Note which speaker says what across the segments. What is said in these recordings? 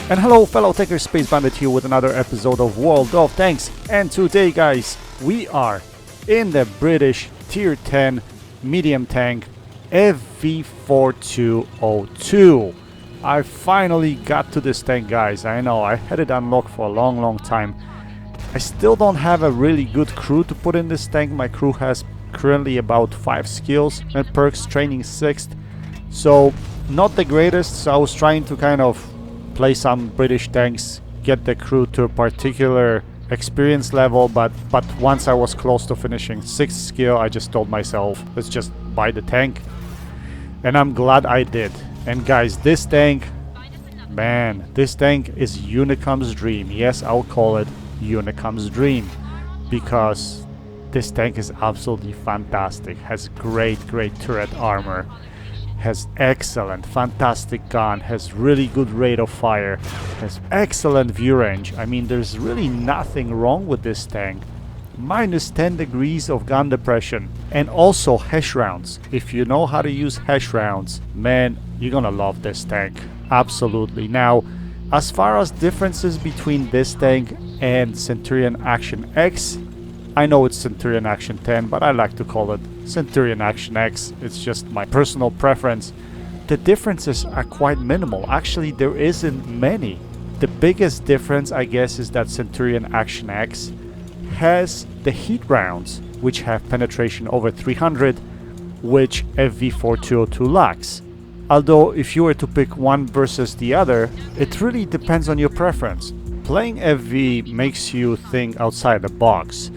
Speaker 1: And hello fellow Taker Space Bandit here with another episode of World of Tanks. And today guys, we are in the British Tier 10 medium tank FV4202. I finally got to this tank guys. I know I had it unlocked for a long time. I still don't have a really good crew to put in this tank. My crew has currently about 5 skills and perks, training 6th. So not the greatest, so I was trying to kind of play some British tanks, get the crew to a particular experience level, but once I was close to finishing 6th skill, I just told myself, let's just buy the tank. And I'm glad I did. And guys, this tank, man, this tank is Unicom's dream. Yes, I'll call it Unicom's dream, because this tank is absolutely fantastic. Has great turret armor, has excellent, fantastic gun, has really good rate of fire, has excellent view range. I mean, there's really nothing wrong with this tank. Minus 10 degrees of gun depression, and also hash rounds. If you know how to use hash rounds, man, you're gonna love this tank. Absolutely. Now, as far as differences between this tank and Centurion Action X, I know it's Centurion Action 10, but I like to call it Centurion Action X. It's just my personal preference. The differences are quite minimal. Actually, there isn't many. The biggest difference, I guess, is that Centurion Action X has the heat rounds, which have penetration over 300, which FV4202 lacks. Although, if you were to pick one versus the other, it really depends on your preference. Playing FV makes you think outside the box.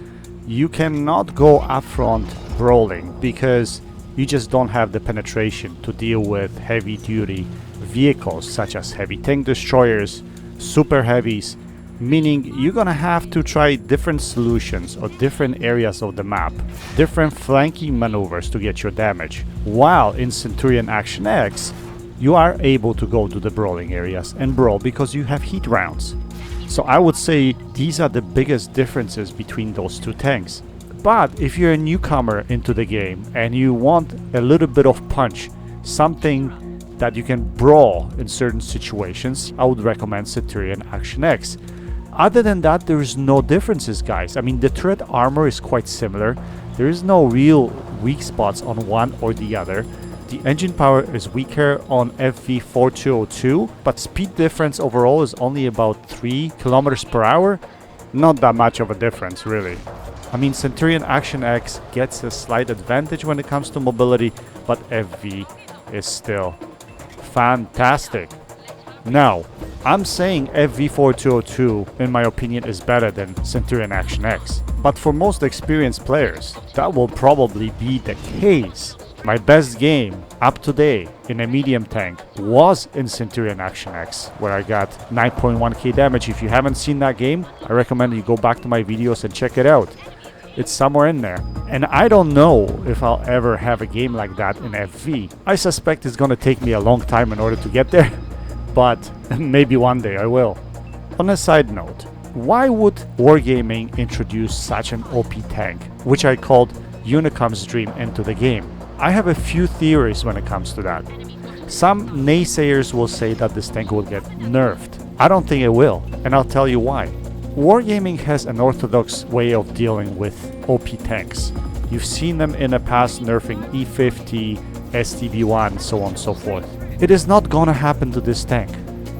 Speaker 1: You cannot go upfront brawling because you just don't have the penetration to deal with heavy duty vehicles such as heavy tank destroyers, super heavies, meaning you're gonna have to try different solutions or different areas of the map, different flanking maneuvers to get your damage. While in Centurion Action X, you are able to go to the brawling areas and brawl because you have heat rounds. So I would say these are the biggest differences between those two tanks. But if you're a newcomer into the game and you want a little bit of punch, something that you can brawl in certain situations, I would recommend Centurion Action X. Other than that, there is no differences, guys. I mean, the turret armor is quite similar. There is no real weak spots on one or the other. The engine power is weaker on FV4202, but speed difference overall is only about 3 kilometers per hour. Not that much of a difference, really. I mean, Centurion Action X gets a slight advantage when it comes to mobility, but FV is still fantastic. Now, I'm saying FV4202, in my opinion, is better than Centurion Action X. But for most experienced players, that will probably be the case. My best game up to date in a medium tank was in Centurion Action X, where I got 9.1k damage. If you haven't seen that game, I recommend you go back to my videos and check it out. It's somewhere in there. And I don't know if I'll ever have a game like that in FV. I suspect it's gonna take me a long time in order to get there, but maybe one day I will. On a side note, why would Wargaming introduce such an OP tank, which I called Unicom's dream, into the game? I have a few theories when it comes to that. Some naysayers will say that this tank will get nerfed. I don't think it will, and I'll tell you why. Wargaming has an orthodox way of dealing with OP tanks. You've seen them in the past nerfing E50, STB1, so on and so forth. It is not gonna happen to this tank.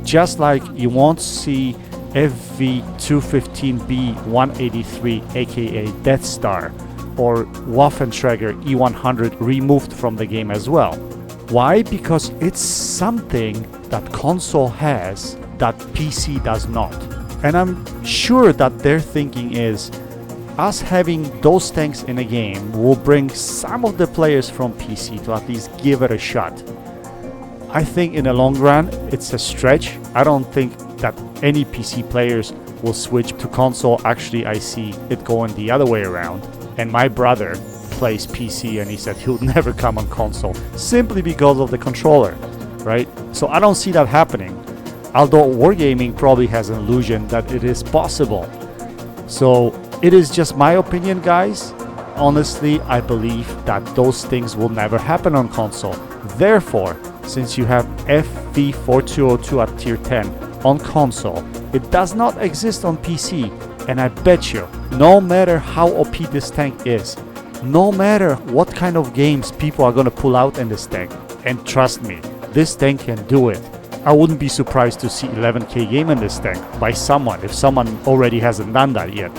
Speaker 1: Just like you won't see FV215B183 aka Death Star or Waffenträger E100 removed from the game as well. Why? Because it's something that console has that PC does not. And I'm sure that their thinking is, us having those tanks in a game will bring some of the players from PC to at least give it a shot. I think in the long run, it's a stretch. I don't think that any PC players will switch to console. Actually, I see it going the other way around. And my brother plays PC and he said he would never come on console simply because of the controller, right? So I don't see that happening. Although Wargaming probably has an illusion that it is possible. So it is just my opinion, guys. Honestly, I believe that those things will never happen on console. Therefore, since you have FV4202 at tier 10, on console. It does not exist on PC. And I bet you, no matter how OP this tank is, no matter what kind of games people are gonna pull out in this tank, and trust me, this tank can do it. I wouldn't be surprised to see 11k game in this tank by someone, if someone already hasn't done that yet.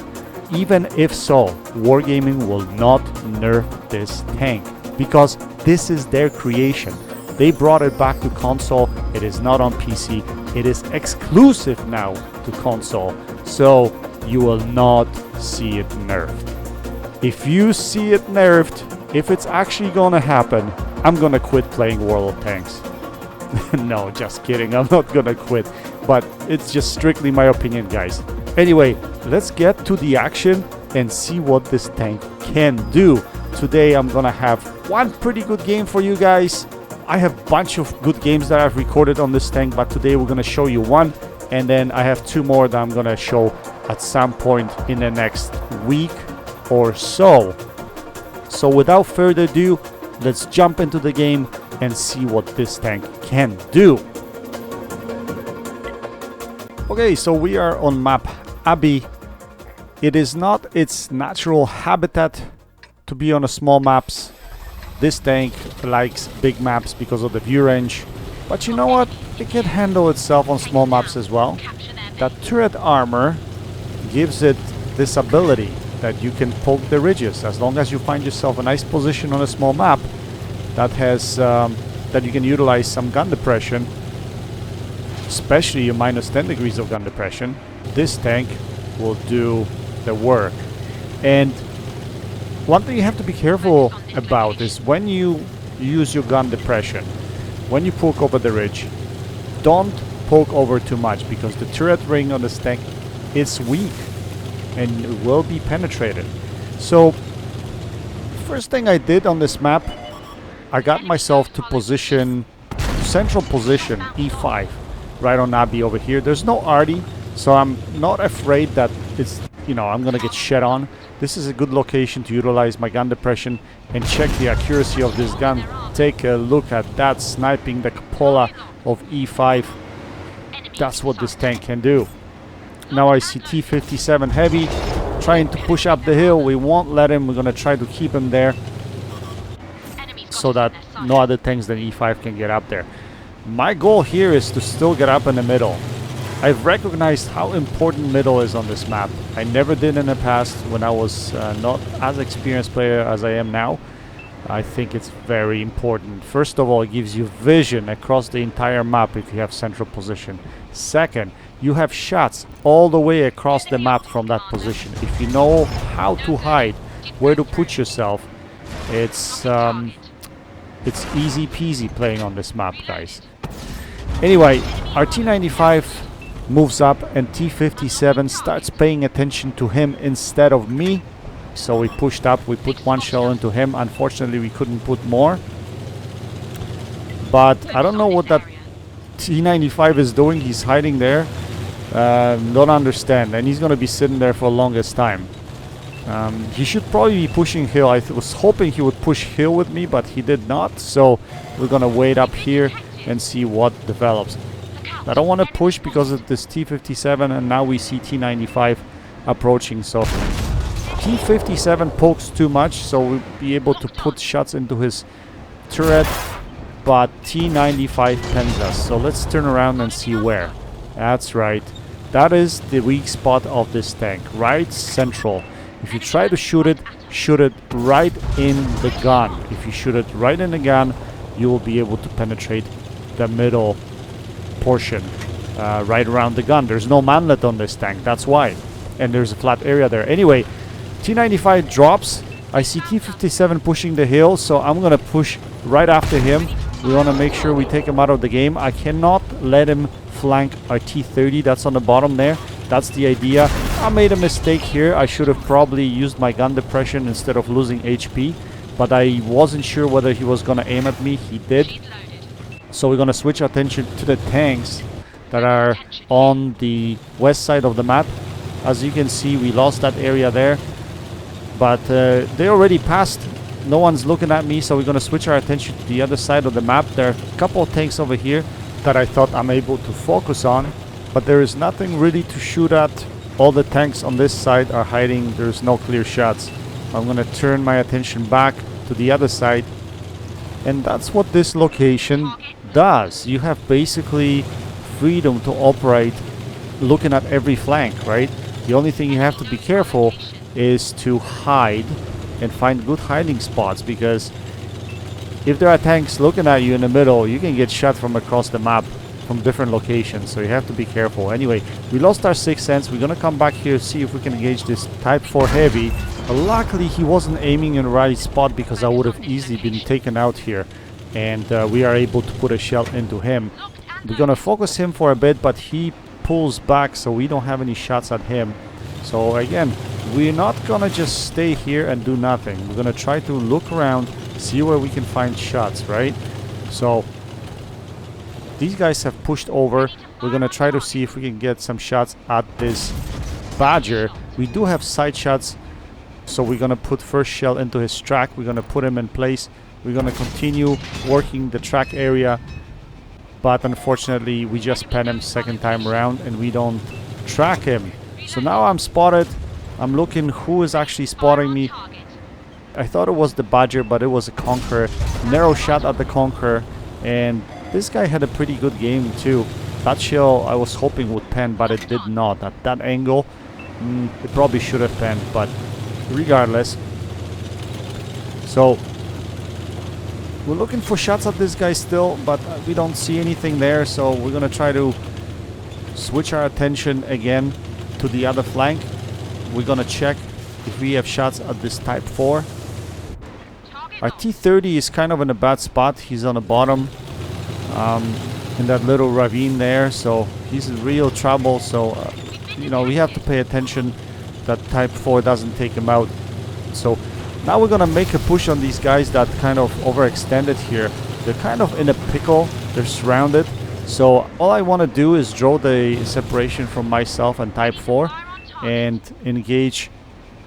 Speaker 1: Even if so, Wargaming will not nerf this tank, because this is their creation. They brought it back to console. It is not on PC. It is exclusive now to console. So you will not see it nerfed. If you see it nerfed, if it's actually gonna happen, I'm gonna quit playing World of Tanks. No, just kidding. I'm not gonna quit. But it's just strictly my opinion, guys. Anyway, let's get to the action and see what this tank can do. Today I'm gonna have one pretty good game for you guys. I have a bunch of good games that I've recorded on this tank, but today we're gonna show you one, and then I have two more that I'm gonna show at some point in the next week or so. So without further ado, let's jump into the game and see what this tank can do. Okay, so we are on map Abbey. It is not its natural habitat to be on a small maps. This tank likes big maps because of the view range, but you know what? It can handle itself on small maps as well. That turret armor gives it this ability that you can poke the ridges as long as you find yourself a nice position on a small map that has that you can utilize some gun depression, especially a minus 10 degrees of gun depression. This tank will do the work. And one thing you have to be careful about is when you use your gun depression, when you poke over the ridge, don't poke over too much, because the turret ring on this tank is weak and it will be penetrated. So first thing I did on this map, I got myself to position, central position E5 right on Abbey over here. There's no arty, so I'm not afraid that it's, you know, I'm gonna get shit on. This is a good location to utilize my gun depression and check the accuracy of this gun. Take a look at that, sniping the cupola of E5. That's what this tank can do. Now I see T57 heavy trying to push up the hill. We won't let him. We're gonna try to keep him there so that no other tanks than E5 can get up there. My goal here is to still get up in the middle. I've recognized how important middle is on this map. I never did in the past when I was not as experienced player as I am now. I think it's very important. First of all, it gives you vision across the entire map if you have central position. Second, you have shots all the way across the map from that position. If you know how to hide, where to put yourself, it's easy peasy playing on this map, guys. Anyway, our T95 moves up and T57 starts paying attention to him instead of me. So we pushed up, we put one shell into him. Unfortunately, we couldn't put more. But I don't know what that T95 is doing. He's hiding there. Don't understand. And he's going to be sitting there for the longest time. He should probably be pushing hill. I was hoping he would push hill with me, but he did not. So we're going to wait up here and see what develops. I don't want to push because of this T57, and now we see T95 approaching. So T57 pokes too much, so we'll be able to put shots into his turret, but T95 pens us. So let's turn around and see where. That's right. That is the weak spot of this tank, right central. If you try to shoot it right in the gun. If you shoot it right in the gun, you will be able to penetrate the middle portion, right around the gun. There's no manlet on this tank, that's why. And there's a flat area there. Anyway, T95 drops. I see T57 pushing the hill, so I'm gonna push right after him. We want to make sure we take him out of the game. I cannot let him flank our T30 that's on the bottom there. That's the idea. I made a mistake here. I should have probably used my gun depression instead of losing HP, but I wasn't sure whether he was gonna aim at me. He did. So we're gonna switch attention to the tanks that are on the west side of the map. As you can see, we lost that area there, but they already passed. No one's looking at me, so we're gonna switch our attention to the other side of the map. There are a couple of tanks over here that I thought I'm able to focus on. but there is nothing really to shoot at. All the tanks on this side are hiding. There's no clear shots. I'm gonna turn my attention back to the other side, and that's what this location does. You have basically freedom to operate looking at every flank, right? The only thing you have to be careful is to hide and find good hiding spots, because if there are tanks looking at you in the middle, you can get shot from across the map from different locations, so you have to be careful. Anyway, we lost our 6th sense. We're gonna come back here, see if we can engage this Type 4 heavy. Luckily he wasn't aiming in the right spot, because I would have easily been taken out here, and we are able to put a shell into him. We're gonna focus him for a bit, but he pulls back, so we don't have any shots at him. So again, we're not gonna just stay here and do nothing. We're gonna try to look around, see where we can find shots, right? So these guys have pushed over. We're gonna try to see if we can get some shots at this Badger. We do have side shots, so we're gonna put first shell into his track. We're gonna put him in place. We're gonna continue working the track area, but unfortunately we just pen him second time around and we don't track him. So now I'm spotted. I'm looking who is actually spotting me. I thought it was the Badger, but it was a Conqueror. Narrow shot at the Conqueror, and this guy had a pretty good game too. That shell I was hoping would pen, but it did not. At that angle, it probably should have penned, but regardless. So we're looking for shots at this guy still, but we don't see anything there. So we're gonna try to switch our attention again to the other flank. We're gonna check if we have shots at this Type 4. Our T-30 is kind of in a bad spot. He's on the bottom in that little ravine there, so he's in real trouble. So you know, we have to pay attention that Type 4 doesn't take him out. So now we're gonna make a push on these guys that kind of overextended here. They're kind of in a pickle. They're surrounded. So all I want to do is draw the separation from myself and Type 4 and engage.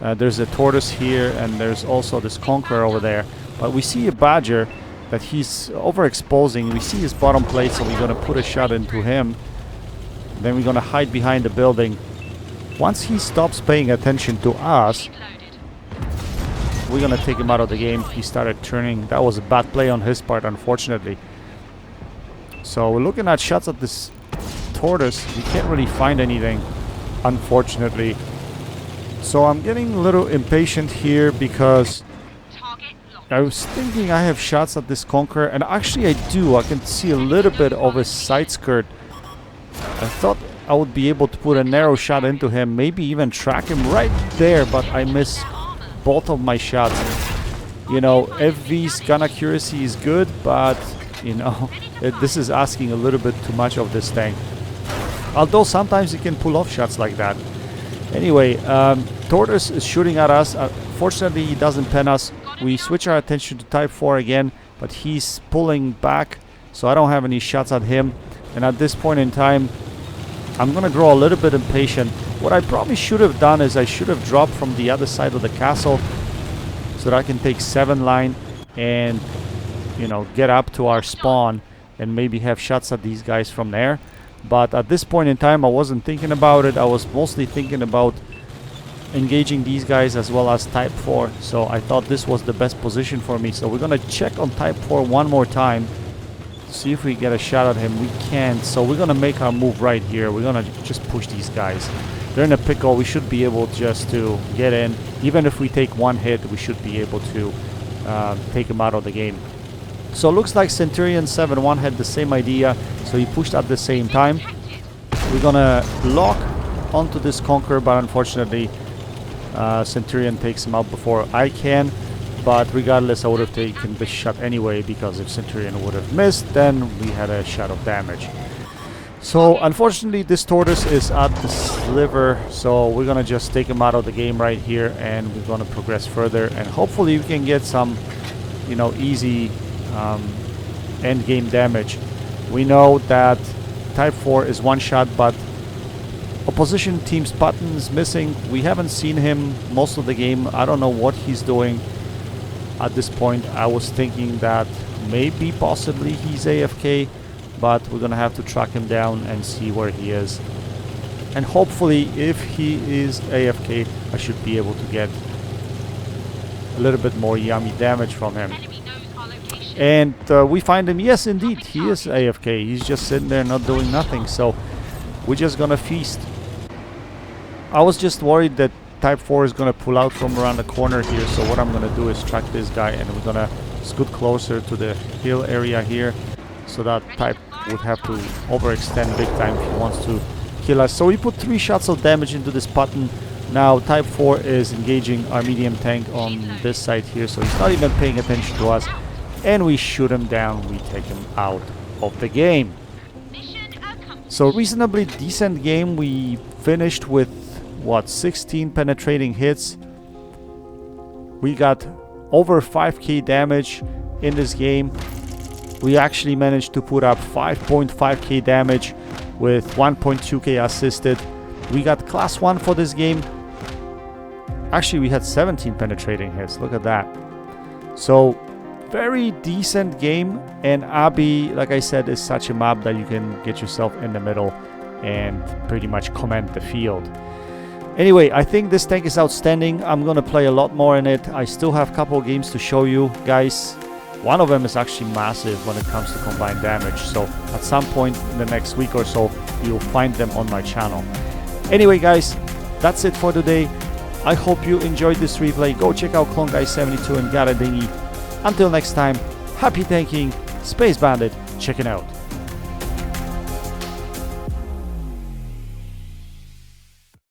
Speaker 1: There's a Tortoise here, and there's also this Conqueror over there. But we see a Badger that he's overexposing. We see his bottom plate, so we're going to put a shot into him. Then we're going to hide behind the building. Once he stops paying attention to us, we're going to take him out of the game. He started turning. That was a bad play on his part, unfortunately. So we're looking at shots at this Tortoise. We can't really find anything, unfortunately. So I'm getting a little impatient here, because I was thinking I have shots at this Conqueror, and actually I do. I can see a little bit of his side skirt. I thought I would be able to put a narrow shot into him, maybe even track him right there, but I missed both of my shots. You know, FV's gun accuracy is good, but you know, this is asking a little bit too much of this tank. Although sometimes you can pull off shots like that. Anyway, Tortoise is shooting at us. Fortunately, he doesn't pen us. We switch our attention to Type 4 again, but he's pulling back, so I don't have any shots at him. And at this point in time, I'm gonna grow a little bit impatient. What I probably should have done is I should have dropped from the other side of the castle, so that I can take 7 line and, you know, get up to our spawn and maybe have shots at these guys from there. But at this point in time, I wasn't thinking about it. I was mostly thinking about engaging these guys as well as Type 4. So I thought this was the best position for me. So we're gonna check on Type 4 one more time, see if we get a shot at him. We can't, so we're gonna make our move right here. We're gonna just push these guys. They're in a pickle. We should be able just to get in. Even if we take one hit, we should be able to take him out of the game. So it looks like Centurion 7-1 had the same idea, so he pushed at the same time. We're gonna lock onto this Conqueror, but unfortunately Centurion takes him out before I can. But regardless, I would have taken this shot anyway, because if Centurion would have missed, then we had a shot of damage. So unfortunately this Tortoise is at the sliver, so we're gonna just take him out of the game right here, and we're gonna progress further, and hopefully we can get some, you know, easy end game damage. We know that Type 4 is one shot, but opposition team's Patton is missing. We haven't seen him most of the game. I don't know what he's doing at this point. I was thinking that maybe possibly he's AFK, but we're gonna have to track him down and see where he is. And hopefully, if he is AFK, I should be able to get a little bit more yummy damage from him. And we find him. Yes, indeed, he is AFK. He's just sitting there not doing nothing. So we're just gonna feast. I was just worried that Type 4 is gonna pull out from around the corner here. So what I'm gonna do is track this guy, and we're gonna scoot closer to the hill area here, so that Type would have to overextend big time if he wants to kill us. So we put 3 shots of damage into this button. Now Type 4 is engaging our medium tank on this side here, so he's not even paying attention to us. And we shoot him down, we take him out of the game. So reasonably decent game. We finished with, what, 16 penetrating hits. We got over 5k damage in this game. We actually managed to put up 5.5k damage with 1.2k assisted. We got class 1 for this game. Actually, we had 17 penetrating hits. Look at that. So very decent game. And Abi, like I said, is such a map that you can get yourself in the middle and pretty much command the field. Anyway, I think this tank is outstanding. I'm gonna play a lot more in it. I still have a couple of games to show you guys. One of them is actually massive when it comes to combined damage. So at some point in the next week or so, you'll find them on my channel. Anyway, guys, that's it for today. I hope you enjoyed this replay. Go check out CloneGuy72 and Garadingi. Until next time, happy tanking, Space Bandit, check it out.